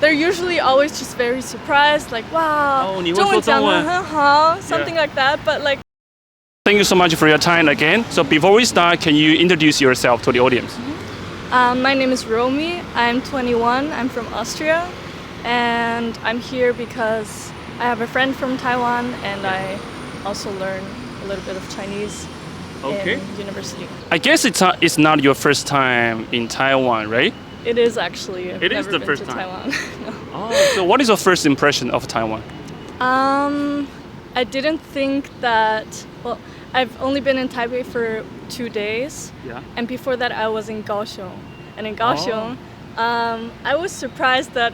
they're usually always just very surprised, like wow, 中文讲得很好, something like that. But like, thank you so much for your time again. So before we start, can you introduce yourself to the audience? My name is Romy. I'm 21. I'm from Austria, and I'm here because I have a friend from Taiwan, and I also learn a little bit of Chinese in university. I guess it's not your first time in Taiwan, right? It is actually. I've It never is the been first to time. Taiwan. No. Oh, so what is your first impression of Taiwan? I didn't think that. Well, I've only been in Taipei for 2 days. Yeah. And before that, I was in Kaohsiung. And in Kaohsiung, I was surprised that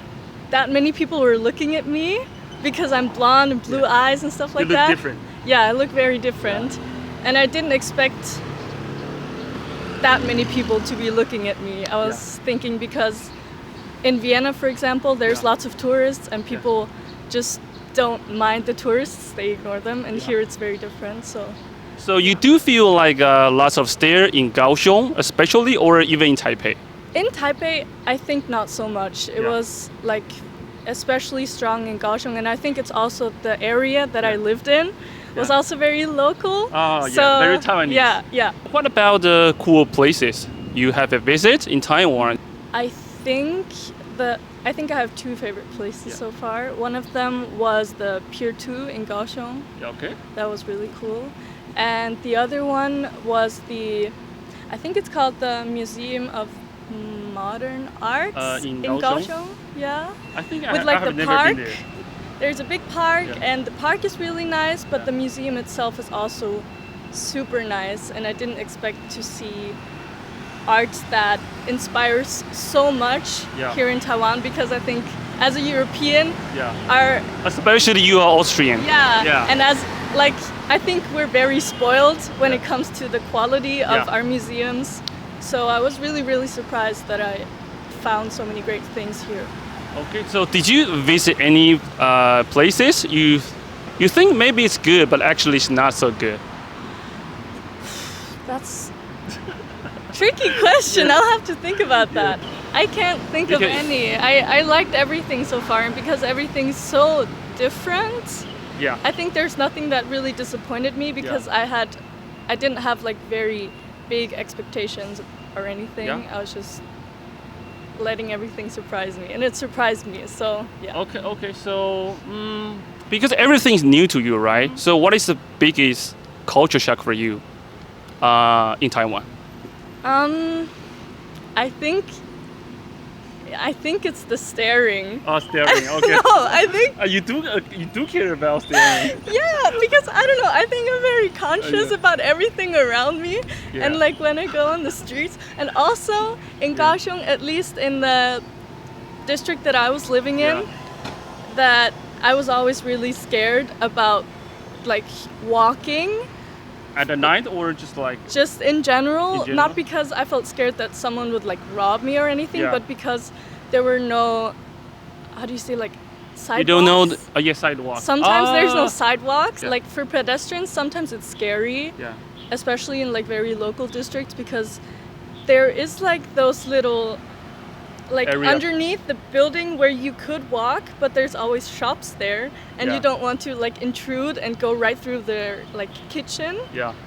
many people were looking at me because I'm blonde and blue eyes and stuff like you look that. Different. Yeah, I look very different. Yeah. And I didn't expect that many people to be looking at me. I was thinking because in Vienna, for example, there's lots of tourists and people just don't mind the tourists, they ignore them. And here it's very different. So you do feel like lots of stare in Kaohsiung, especially, or even in Taipei? In Taipei, I think not so much. It was like especially strong in Kaohsiung, and I think it's also the area that I lived in was also very local. Oh, so, very Taiwanese. Yeah. What about the cool places you have a visit in Taiwan? I think I have 2 favorite places so far. One of them was the Pier 2 in Kaohsiung. Okay. That was really cool. And the other one was I think it's called the Museum of Modern Arts in Kaohsiung. Yeah. I think with I have the never park. been there. There's a big park, and the park is really nice, but the museum itself is also super nice, and I didn't expect to see art that inspires so much here in Taiwan, because I think as a European, especially you are Austrian. And as I think we're very spoiled when it comes to the quality of our museums. So I was really, really surprised that I found so many great things here. Okay, so did you visit any places you think maybe it's good, but actually it's not so good? That's a tricky question. I'll have to think about that. I can't think of any. I liked everything so far, and because everything's so different, I think there's nothing that really disappointed me, because I didn't have like very big expectations or anything. I was just letting everything surprise me, and it surprised me. So Okay. So because everything's new to you, right? So what is the biggest culture shock for you in Taiwan? I think it's the staring. Oh, staring. Okay. No, I think you do care about staring. Yeah, because I don't know. I think I'm very conscious about everything around me, and like when I go on the streets, and also in Kaohsiung, at least in the district that I was living in, that I was always really scared about like walking. At the night, or just like? Just in general, not because I felt scared that someone would like rob me or anything, but because there were no, how do you say, like sidewalks? You don't know, sidewalks. Sometimes there's no sidewalks. Like for pedestrians, sometimes it's scary, especially in like very local districts, because there is like those little, like underneath the building where you could walk, but there's always shops there, and you don't want to like intrude and go right through their like kitchen.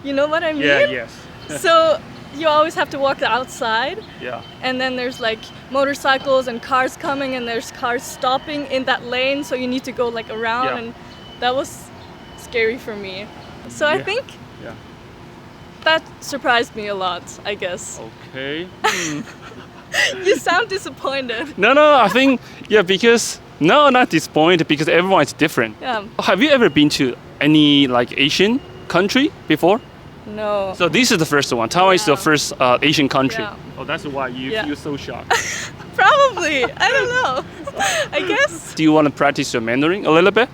You know what I mean? Yes. So you always have to walk outside. And then there's like motorcycles and cars coming, and there's cars stopping in that lane, so you need to go like around, and that was scary for me. So I think that surprised me a lot, I guess. Okay. You sound disappointed. No, I think, because, no, not disappointed, because everyone is different. Have you ever been to any like Asian country before? No. So this is the first one. Taiwan is the first Asian country. Oh, that's why you're so shocked. Probably. I don't know. I guess. Do you want to practice your Mandarin a little bit?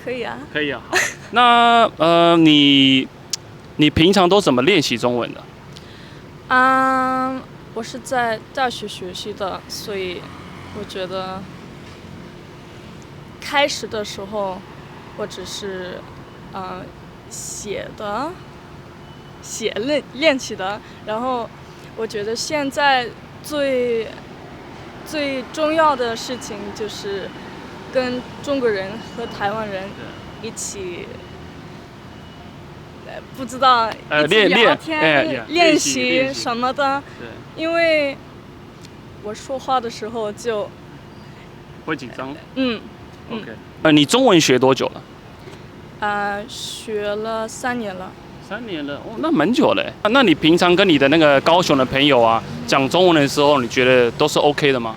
可以啊。可以啊。好。那你平常都怎么练习中文的？我是在大学学习的，所以我觉得开始的时候我只是练习的，然后我觉得现在最最重要的事情就是跟中国人和台湾人一起，不知道一起聊天、练习什么的。因为我说话的时候就会紧张。OK。你中文学多久了？学了3年了。3年了，哦，那蛮久了。那你平常跟你的那个高雄的朋友啊讲中文的时候，你觉得都是 OK 的吗？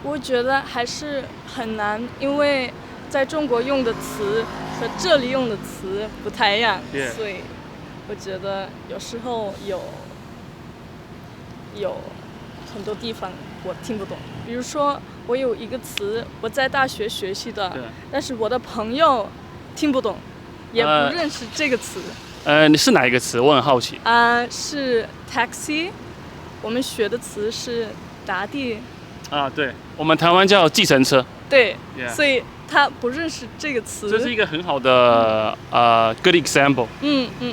我觉得还是很难，因为在中国用的词和这里用的词不太一样，所以我觉得有时候有很多地方我听不懂。比如说，我有一个词我在大学学习的，但是我的朋友听不懂，也不认识这个词。你是哪一个词？我很好奇。是 taxi， 我们学的词是打的。对，我们台湾叫计程车。对，所以他不认识这个词。这是一个很好的good example.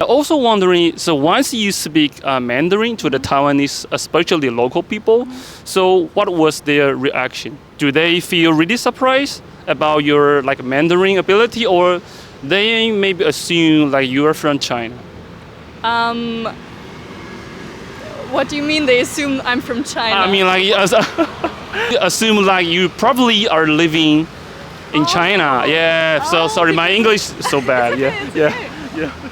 Also wondering, so once you speak Mandarin to the Taiwanese, especially local people, so what was their reaction? Do they feel really surprised about your like Mandarin ability, or they maybe assume like you are from China? What do you mean they assume I'm from China? I mean like assume like you probably are living in China. Yeah. So sorry, my English is so bad. Yeah.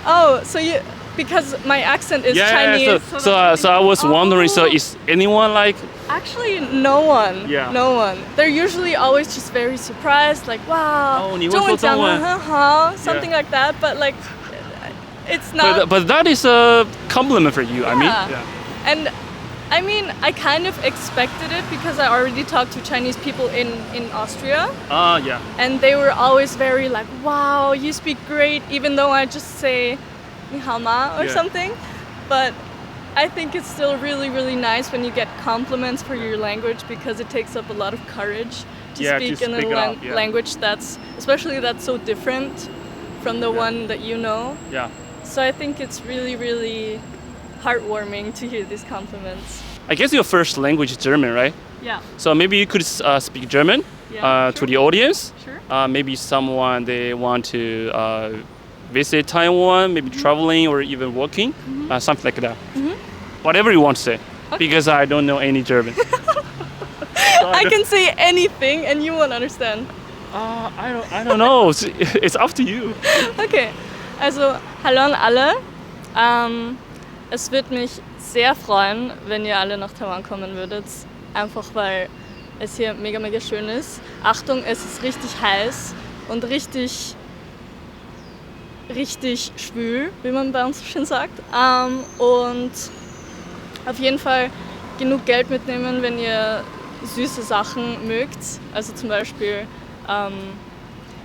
Oh, so you because my accent is Chinese. So I was wondering. So is anyone like? Actually, no one. Yeah. No one. They're usually always just very surprised, like wow, 中文讲得很好 something like that. But like, it's not. But that is a compliment for you. I mean. And I mean, I kind of expected it because I already talked to Chinese people in Austria. And they were always very like, wow, you speak great, even though I just say, 你好吗 or something. But I think it's still really, really nice when you get compliments for your language because it takes up a lot of courage to speak in a language that's so different from the one that you know. So I think it's really, really heartwarming to hear these compliments. I guess your first language is German, right? Yeah. So maybe you could speak German to the audience. Sure. Maybe someone they want to visit Taiwan, maybe traveling or even working, something like that. Whatever you want to say, because I don't know any German. I can say anything and you won't understand. I don't know. It's up to you. Okay. Also, hallo an alle. Es würde mich sehr freuen, wenn ihr alle nach Taiwan kommen würdet. Einfach weil es hier mega, mega schön ist. Achtung, es ist richtig heiß und richtig schwül, wie man bei uns schön sagt. Und auf jeden Fall genug Geld mitnehmen, wenn ihr süße Sachen mögt. Also zum Beispiel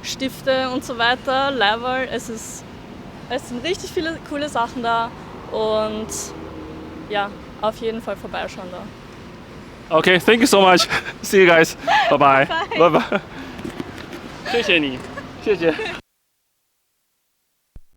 Stifte und so weiter, Level. Es sind richtig viele coole Sachen da. Und ja, auf jeden Fall vorbeischauen da. Okay, thank you so much. See you guys. Bye bye. Bye bye. 谢谢你，谢谢。